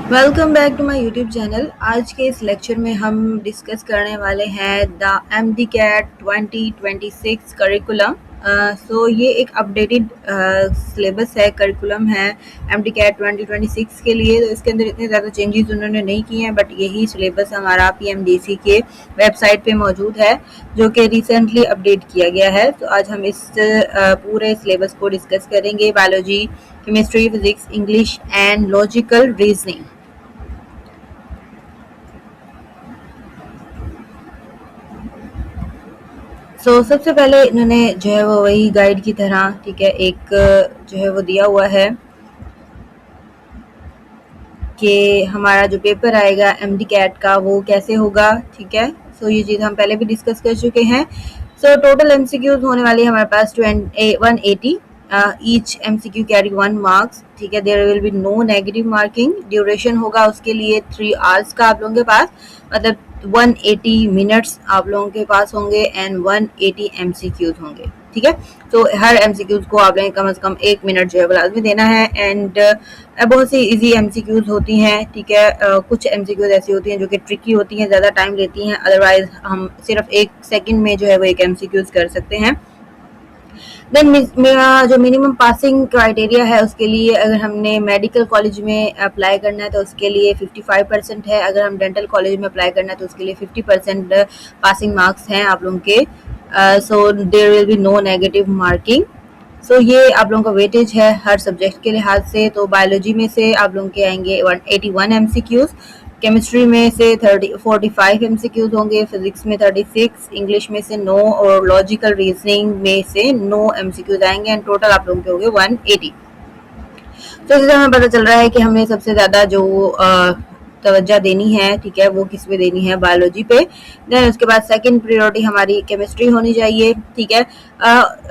Welcome back to my YouTube channel. आज के इस लेक्चर में हम डिस्कस करने वाले हैं द एमडी कैट 2026 करिकुलम। सो ये एक अपडेटेड सिलेबस है, करिकुलम है एमडी कैट 2026 के लिए। तो इसके अंदर इतने ज़्यादा चेंजेस उन्होंने नहीं किए हैं, बट यही सिलेबस हमारा पीएमडीसी के वेबसाइट पे मौजूद है, जो कि रिसेंटली अपडेट किया गया है। तो आज हम इस पूरे सिलेबस को डिस्कस करेंगे। Biology, chemistry, physics, English and logical reasoning. सबसे पहले इन्होंने जो है वो वही गाइड की तरह, ठीक है, एक जो है वो दिया हुआ है कि हमारा जो पेपर आएगा एमडी कैट का वो कैसे होगा, ठीक है। ये चीज़ हम पहले भी डिस्कस कर चुके हैं। टोटल एमसीक्यूज होने वाली है हमारे पास 180। ईच एमसीक्यू कैरी 1 मार्क्स, ठीक है। There will be no negative marking. Duration होगा उसके लिए 3 आवर्स का आप लोगों के पास, मतलब 180 मिनट्स आप लोगों के पास होंगे एंड 180 एमसीक्यूज होंगे, ठीक है। हर एमसीक्यूज को आप लोगों कम से कम 1 मिनट जो है वो लाजमी देना है। एंड बहुत सी इजी एमसीक्यूज होती हैं, ठीक है। कुछ एमसीक्यूज ऐसी होती हैं जो कि ट्रिकी होती हैं, ज़्यादा टाइम लेती हैं। अदरवाइज हम सिर्फ 1 सेकंड में जो है वो एक एमसीक्यूज कर सकते हैं। देन मेरा जो मिनिमम पासिंग क्राइटेरिया है उसके लिए, अगर हमने मेडिकल कॉलेज में अप्लाई करना है तो उसके लिए 55% है। अगर हम डेंटल कॉलेज में अप्लाई करना है तो उसके लिए 50% पासिंग मार्क्स हैं आप लोगों के। So there will be no negative marking. ये आप लोगों का वेटेज है हर सब्जेक्ट के लिहाज से। तो बायोलॉजी में से आप लोगों के आएंगे 181 एमसीक्यूज, केमिस्ट्री में से 45 एमसीक्यूज होंगे, फिजिक्स में 36, इंग्लिश में से 9 और लॉजिकल रीजनिंग में से 9 एमसीक्यूज आएंगे एंड टोटल आप लोगों के होंगे 180। इससे हमें पता चल रहा है कि हमें सबसे ज़्यादा जो तवज्जो देनी है, ठीक है, वो किस पे देनी है, बायोलॉजी पे। देन उसके बाद सेकंड प्रायोरिटी हमारी केमिस्ट्री होनी चाहिए, ठीक है।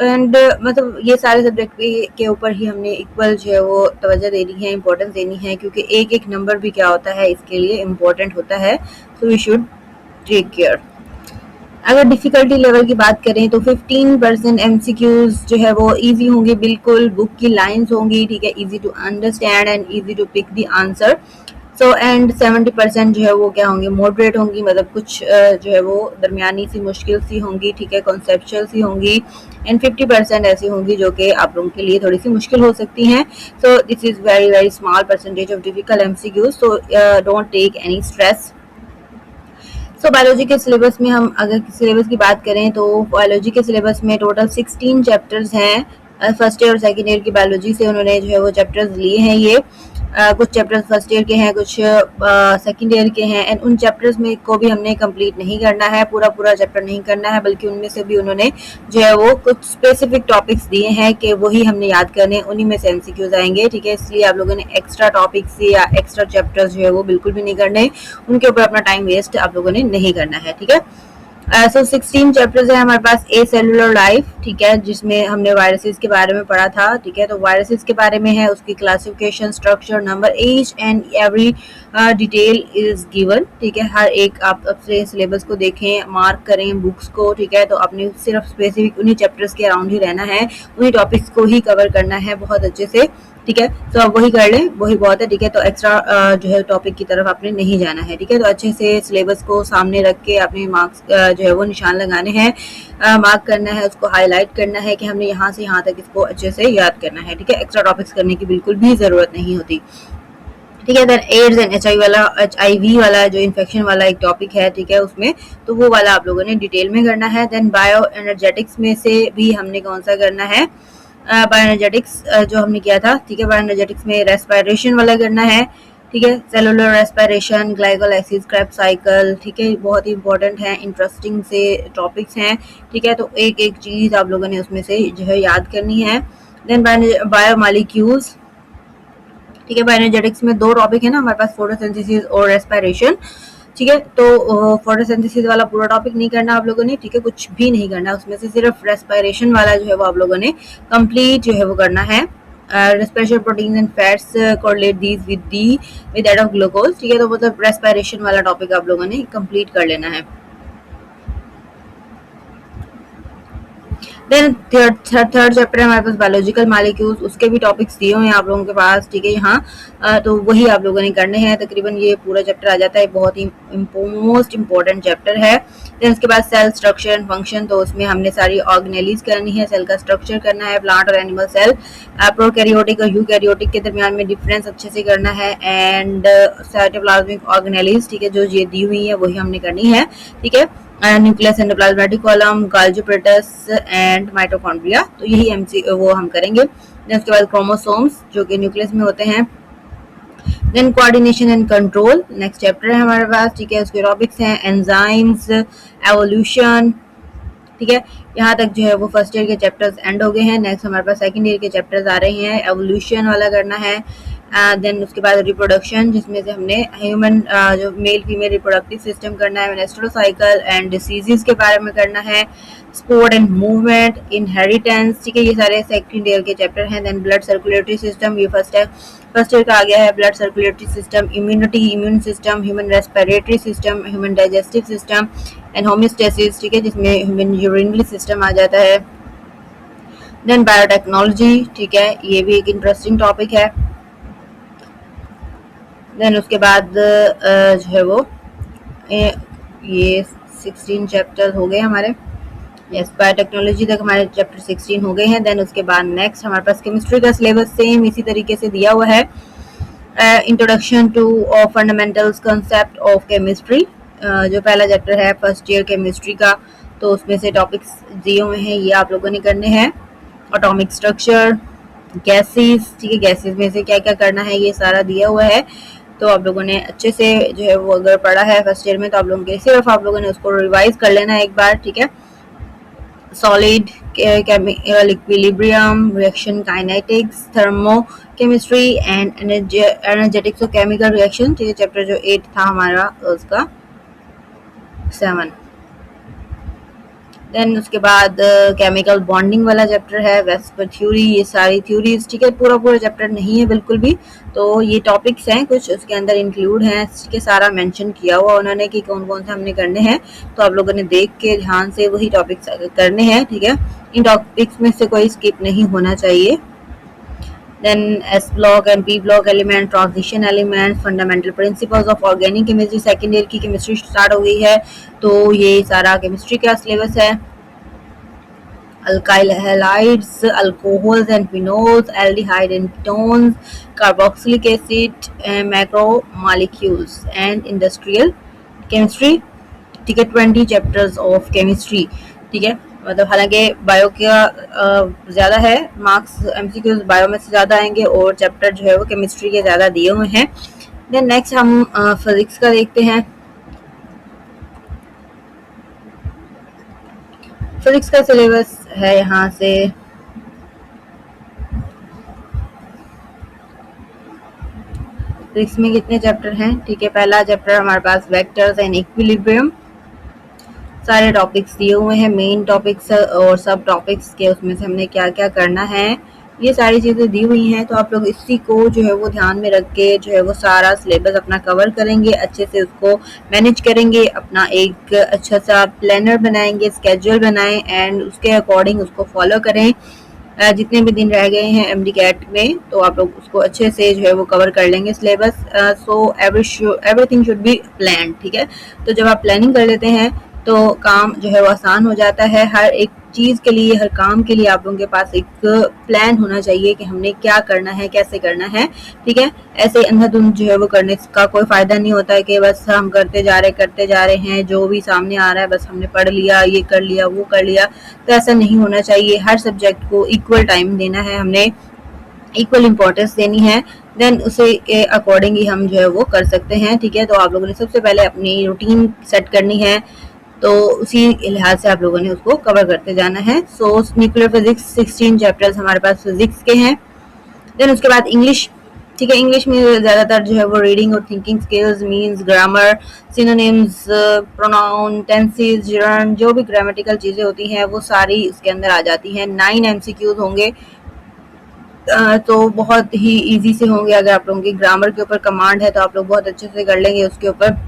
एंड मतलब ये सारे सब्जेक्ट के ऊपर ही हमने इक्वल जो है वो तवज्जो देनी है, इंपॉर्टेंस देनी है, क्योंकि एक एक नंबर भी क्या होता है इसके लिए इम्पोर्टेंट होता है। So we should take care. अगर डिफ़िकल्टी लेवल की बात करें तो 15% एमसीक्यूज जो है वो इजी होंगे, बिल्कुल बुक की लाइंस होंगी, ठीक है, easy to understand and easy to pick the answer. And 70% जो है वो क्या होंगे, मॉडरेट होंगी, मतलब कुछ जो है वो दरमियानी सी मुश्किल सी होंगी, ठीक है, कॉन्सेप्चुअल सी होंगी। एंड 50% ऐसी होंगी जो कि आप लोगों के लिए थोड़ी सी मुश्किल हो सकती हैं। This is very very small percentage of difficult MCQs, don't take any stress. Biology के सिलेबस में हम अगर सिलेबस की बात करें तो बायोलॉजी के सिलेबस में टोटल 16 चैप्टर्स हैं। फर्स्ट ईयर और सेकेंड ईयर की बायोलॉजी से उन्होंने जो है वो चैप्टर्स लिए हैं। ये कुछ चैप्टर्स फर्स्ट ईयर के हैं, कुछ सेकेंड ईयर के हैं। एंड उन चैप्टर्स में को भी हमने कंप्लीट नहीं करना है, पूरा पूरा चैप्टर नहीं करना है, बल्कि उनमें से भी उन्होंने जो है वो कुछ स्पेसिफिक टॉपिक्स दिए हैं कि वही हमने याद करने, उन्हीं में से एमसीक्यूज आएंगे, ठीक है। इसलिए आप लोगों ने एक्स्ट्रा टॉपिक्स या एक्स्ट्रा चैप्टर्स जो है वो बिल्कुल भी नहीं करने, उनके ऊपर अपना टाइम वेस्ट आप लोगों ने नहीं करना है, ठीक है। 16 चैप्टर्स है हमारे पास। ए सेलुलर लाइफ, ठीक है, जिसमें हमने वायरसेस के बारे में पढ़ा था, ठीक है। तो वायरसेस के बारे में है, उसकी classification, structure, number, age and every detail is given, ठीक है। हर एक आप अपने सिलेबस को देखें, मार्क करें बुक्स को, ठीक है। तो अपने सिर्फ स्पेसिफिक उन्हीं चैप्टर्स के अराउंड ही रहना है, उन्हीं टॉपिक्स को ही कवर करना है बहुत अच्छे से, ठीक है। आप वही कर लें, वही बहुत है, ठीक है। तो एक्स्ट्रा जो है टॉपिक की तरफ आपने नहीं जाना है, ठीक है। तो अच्छे से सिलेबस को सामने रख के अपने मार्क्स जो है वो निशान लगाने हैं, मार्क करना है, उसको हाईलाइट करना है कि हमने यहाँ से यहाँ तक इसको अच्छे से याद करना है, ठीक है। एक्स्ट्रा टॉपिक्स करने की बिल्कुल भी ज़रूरत नहीं होती, ठीक है। देन एड्स एंड HIV वाला जो इन्फेक्शन वाला एक टॉपिक है, ठीक है, उसमें तो वो वाला आप लोगों ने डिटेल में करना है। देन बायो एनर्जेटिक्स में से भी हमने कौन सा करना है, बायोएनर्जेटिक्स जो हमने किया था, ठीक है। बायोएनर्जेटिक्स में रेस्पिरेशन वाला करना है, ठीक है। Cellular respiration, glycolysis, Krebs cycle, ठीक है, बहुत ही इंपॉर्टेंट है, इंटरेस्टिंग से टॉपिक्स हैं, ठीक है। तो एक एक चीज़ आप लोगों ने उसमें से जो है याद करनी है। देन बायोमॉलिक्यूल्स, ठीक है। बायोएनर्जेटिक्स में 2 टॉपिक है ना हमारे पास, फोटोसिंथेसिस और रेस्पिरेशन, ठीक है। तो फोटोसिंथेसिस वाला पूरा टॉपिक नहीं करना आप लोगों ने, ठीक है, कुछ भी नहीं करना उसमें से, सिर्फ रेस्पिरेशन वाला जो है वो आप लोगों ने कंप्लीट जो है वो करना है। Respiration proteins and fats correlate these with that of glucose, ठीक है। तो मतलब रेस्पिरेशन वाला टॉपिक आप लोगों ने कंप्लीट कर लेना है। देन थर्ड चैप्टर है हमारे पास बायोलॉजिकल मॉलिक्यूल्स, उसके भी टॉपिक्स दिए हुए हैं आप लोगों के पास, ठीक है यहाँ। तो वही आप लोगों ने करने हैं, तकरीबन ये पूरा चैप्टर आ जाता है, बहुत ही मोस्ट इंपॉर्टेंट चैप्टर है। देन उसके बाद सेल स्ट्रक्चर एंड फंक्शन, तो उसमें हमने सारी ऑर्गेनेलीज करनी है, सेल का स्ट्रक्चर करना है, प्लांट और एनिमल सेल, प्रोकैरियोटिक और यूकैरियोटिक के दरमियान में डिफरेंस अच्छे से करना है, एंड साइटोप्लाज्मिक ऑर्गेनेलीज, ठीक है, जो ये दी हुई है वही हमने करनी है, ठीक है। न्यूक्लियस एंडोप्लाज्मेटिक कॉलम, गाल्जी प्रोटस एंड माइटोकॉन्ड्रिया, तो यही एमसी वो हम करेंगे। देन उसके बाद क्रोमोसोम्स जो कि न्यूक्लियस में होते हैं। Then coordination and control next chapter है हमारे पास, ठीक है। उसके टॉपिक्स हैं एंजाइम्स, एवोल्यूशन, ठीक है। यहाँ तक जो है वो फर्स्ट ईयर के चैप्टर्स एंड हो गए हैं। नेक्स्ट हमारे पास सेकंड ईयर के चैप्टर्स आ रहे हैं, एवोल्यूशन वाला करना है। देन उसके बाद रिप्रोडक्शन, जिसमें से हमने ह्यूमन जो मेल फीमेल रिप्रोडक्टिव सिस्टम करना है, मेंस्ट्रुअल साइकिल एंड डिसीजेस के बारे में करना है, स्पोर्ट एंड मूवमेंट, इनहेरिटेंस, ठीक है, ये सारे सेकंड ईयर के चैप्टर हैं। देन ब्लड सर्कुलेटरी सिस्टम, ये फर्स्ट ईयर का आ गया है, blood circulatory system, immunity, immune system, human respiratory system, human digestive system and homeostasis, ठीक है, जिसमें ह्यूमन यूरिनरी सिस्टम आ जाता है। देन बायोटेक्नोलॉजी, ठीक है, ये भी एक इंटरेस्टिंग टॉपिक है। देन उसके बाद जो है वो ये 16 चैप्टर हो गए हमारे, यस, बायोटेक्नोलॉजी तक हमारे चैप्टर 16 हो गए हैं। देन उसके बाद नेक्स्ट हमारे पास केमिस्ट्री का सिलेबस सेम इसी तरीके से दिया हुआ है। Introduction to fundamentals concept of chemistry, जो पहला चैप्टर है फर्स्ट ईयर केमिस्ट्री का, तो उसमें से टॉपिक्स दिए हुए हैं, ये आप लोगों ने करने हैं। एटॉमिक स्ट्रक्चर, गैसेस, ठीक है, गैसेस में से क्या क्या करना है ये सारा दिया हुआ है, तो आप लोगों ने अच्छे से जो है वो अगर पढ़ा है फर्स्ट ईयर में तो आप लोगों के सिर्फ आप लोगों ने उसको रिवाइज कर लेना है एक बार, ठीक है। Solid chemical equilibrium, reaction kinetics, thermo chemistry and energetics of chemical reaction, ठीक है, चैप्टर जो 8 था हमारा उसका 7। देन उसके बाद केमिकल बॉन्डिंग वाला चैप्टर है, वेस्पर थ्योरी, ये सारी थ्योरीज, ठीक है, पूरा चैप्टर नहीं है बिल्कुल भी, तो ये टॉपिक्स हैं कुछ उसके अंदर इंक्लूड हैं, ठीक है, सारा मेंशन किया हुआ उन्होंने कि कौन कौन से हमने करने हैं, तो आप लोगों ने देख के ध्यान से वही टॉपिक्स करने हैं, ठीक है। इन टॉपिक्स में से कोई स्किप नहीं होना चाहिए। Then S block and P block element, transition element, fundamental principles of organic chemistry, second year की केमिस्ट्री स्टार्ट हो गई है, तो ये सारा केमिस्ट्री का सिलेबस है। Alkyl halides, alcohols and phenols, aldehyde and ketones, carboxylic acid, macro molecules and industrial chemistry, ठीक है, 20 चैप्टर्स ऑफ केमिस्ट्री, ठीक है। मतलब हालांकि बायो का ज़्यादा है, मार्क्स एमसीक्यूज बायो में से ज़्यादा आएंगे और चैप्टर जो है वो केमिस्ट्री के ज़्यादा दिए हुए हैं। देन नेक्स्ट हम फिजिक्स का देखते हैं। फिजिक्स का सिलेबस है यहाँ से फिजिक्स में कितने चैप्टर हैं, ठीक है। पहला चैप्टर हमारे पास वेक्टर्स एंड इक्विलिब्रियम, सारे टॉपिक्स दिए हुए हैं, मेन टॉपिक्स और सब टॉपिक्स के उसमें से हमने क्या क्या करना है ये सारी चीज़ें दी हुई हैं, तो आप लोग इसी को जो है वो ध्यान में रख के जो है वो सारा सिलेबस अपना कवर करेंगे, अच्छे से उसको मैनेज करेंगे, अपना एक अच्छा सा प्लानर बनाएंगे, स्केड्यूल बनाएं एंड उसके अकॉर्डिंग उसको फॉलो करें। जितने भी दिन रह गए हैं एमडी कैट में तो आप लोग उसको अच्छे से जो है वो कवर कर लेंगे syllabus. So everything should be plan, ठीक है। तो जब आप प्लानिंग कर लेते हैं तो काम जो है वो आसान हो जाता है। हर एक चीज़ के लिए, हर काम के लिए आप लोगों के पास एक प्लान होना चाहिए कि हमने क्या करना है, कैसे करना है, ठीक है। ऐसे अंधाधुंध जो है वो करने का कोई फ़ायदा नहीं होता है कि बस हम करते जा रहे हैं, जो भी सामने आ रहा है बस हमने पढ़ लिया, ये कर लिया, वो कर लिया, तो ऐसा नहीं होना चाहिए। हर सब्जेक्ट को इक्वल टाइम देना है, हमने इक्वल इम्पोर्टेंस देनी है, देन उसे के अकॉर्डिंग ही हम जो है वो कर सकते हैं, ठीक है। तो आप लोगों ने सबसे पहले अपनी रूटीन सेट करनी है, तो उसी लिहाज से आप लोगों ने उसको कवर करते जाना है। सो न्यूक्लियर फिजिक्स 16 चैप्टर्स हमारे पास फिजिक्स के हैं। देन उसके बाद इंग्लिश, ठीक है। इंग्लिश में ज़्यादातर जो है वो रीडिंग और thinking skills, means, grammar, synonyms, pronoun, tenses, जर्न, जो भी ग्रामेटिकल चीज़ें होती हैं वो सारी इसके अंदर आ जाती हैं। 9 एमसीक्यूज होंगे, तो बहुत ही इजी से होंगे। अगर आप लोगों की ग्रामर के ऊपर कमांड है तो आप लोग बहुत अच्छे से कर लेंगे उसके ऊपर,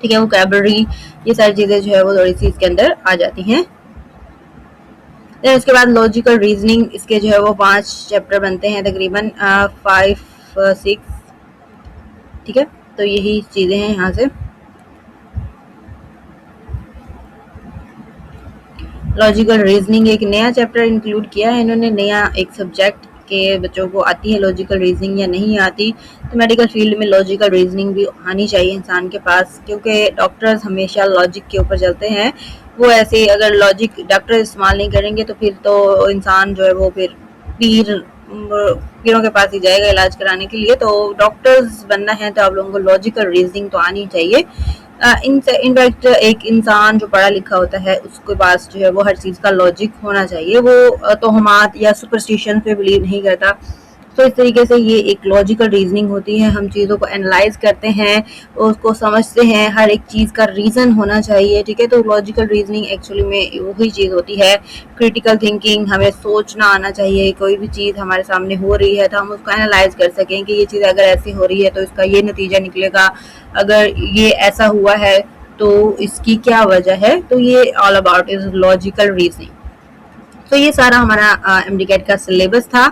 ठीक है। वोकैबुलरी, ये सारी चीज़ें जो है वो थोड़ी सी इसके अंदर आ जाती हैं। देन उसके बाद लॉजिकल रीजनिंग, इसके जो है वो 5 चैप्टर बनते हैं तकरीबन 5-6, ठीक है। तो यही चीज़ें हैं यहाँ से। लॉजिकल रीजनिंग एक नया चैप्टर इंक्लूड किया है इन्होंने, नया एक सब्जेक्ट के बच्चों को आती है लॉजिकल रीजनिंग या नहीं आती, तो मेडिकल फील्ड में लॉजिकल रीजनिंग भी आनी चाहिए इंसान के पास, क्योंकि डॉक्टर्स हमेशा लॉजिक के ऊपर चलते हैं। वो ऐसे अगर लॉजिक डॉक्टर इस्तेमाल नहीं करेंगे तो फिर तो इंसान जो है वो फिर पीरों के पास ही जाएगा इलाज कराने के लिए। तो डॉक्टर्स बनना है तो आप लोगों को लॉजिकल रीजनिंग तो आनी चाहिए। इनफैक्ट एक इंसान जो पढ़ा लिखा होता है उसके पास जो है वो हर चीज़ का लॉजिक होना चाहिए, वो तोहमात या सुपरस्टिशन पे बिलीव नहीं करता। तो इस तरीके से ये एक लॉजिकल रीजनिंग होती है, हम चीज़ों को एनालाइज करते हैं, उसको समझते हैं, हर एक चीज़ का रीज़न होना चाहिए, ठीक है। तो लॉजिकल रीजनिंग एक्चुअली में वही चीज़ होती है, क्रिटिकल थिंकिंग, हमें सोचना आना चाहिए, कोई भी चीज़ हमारे सामने हो रही है तो हम उसको एनालाइज कर सकें कि ये चीज़ अगर ऐसी हो रही है तो इसका ये नतीजा निकलेगा, अगर ये ऐसा हुआ है तो इसकी क्या वजह है। तो ये all about is logical reasoning. तो ये सारा हमारा एमडीकैट का सिलेबस था।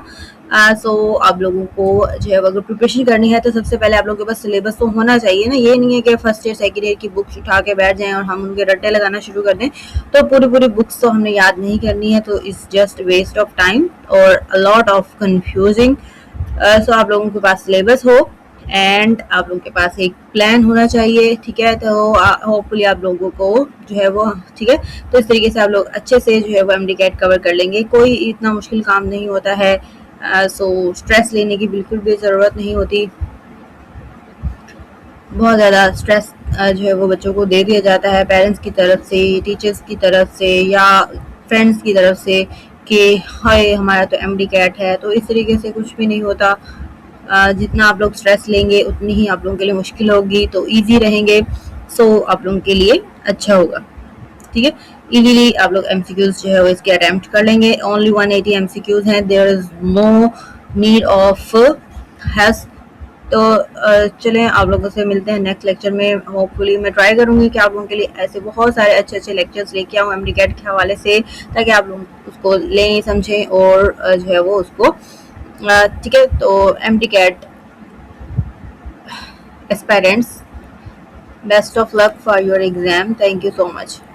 सो आप लोगों को जो है अगर प्रिपरेशन करनी है तो सबसे पहले आप लोगों के पास सिलेबस तो होना चाहिए ना, ये नहीं है कि फर्स्ट ईयर सेकेंड ईयर की बुक्स उठा के बैठ जाएं और हम उनके रट्टे लगाना शुरू कर दें, तो पूरी पूरी बुक्स तो हमने याद नहीं करनी है, तो it's just waste of time और a lot of confusing. So आप लोगों के पास सिलेबस हो एंड आप लोगों के पास एक प्लान होना चाहिए, ठीक है। तो होपफुली आप लोगों को जो है वो, ठीक है, तो इस तरीके से आप लोग अच्छे से जो है वो एमडीकैट कवर कर लेंगे। कोई इतना मुश्किल काम नहीं होता है, सो स्ट्रेस लेने की बिल्कुल भी ज़रूरत नहीं होती। बहुत ज़्यादा स्ट्रेस जो है वो बच्चों को दे दिया जाता है पेरेंट्स की तरफ से, टीचर्स की तरफ से या फ्रेंड्स की तरफ से कि हाय हमारा तो एमडीकैट है, तो इस तरीके से कुछ भी नहीं होता। जितना आप लोग स्ट्रेस लेंगे उतनी ही आप लोगों के लिए मुश्किल होगी, तो इजी रहेंगे, सो आप लोगों के लिए अच्छा होगा, ठीक है। इजीली आप लोग एमसीक्यूज जो है वो इसके अटेम्प्ट कर लेंगे। ओनली 180 एमसीक्यूज हैं, there is no need of हैस। तो चलें आप लोगों से मिलते हैं नेक्स्ट लेक्चर में। होपफुली मैं ट्राई करूंगी कि आप लोगों के लिए ऐसे बहुत सारे अच्छे अच्छे लेक्चर्स लेके आऊँ एमडीकैट के हवाले से, ताकि आप लोग उसको लें समझें और जो है वो उसको, ठीक है। तो MDCAT aspirants, best of luck for your exam. Thank you so much.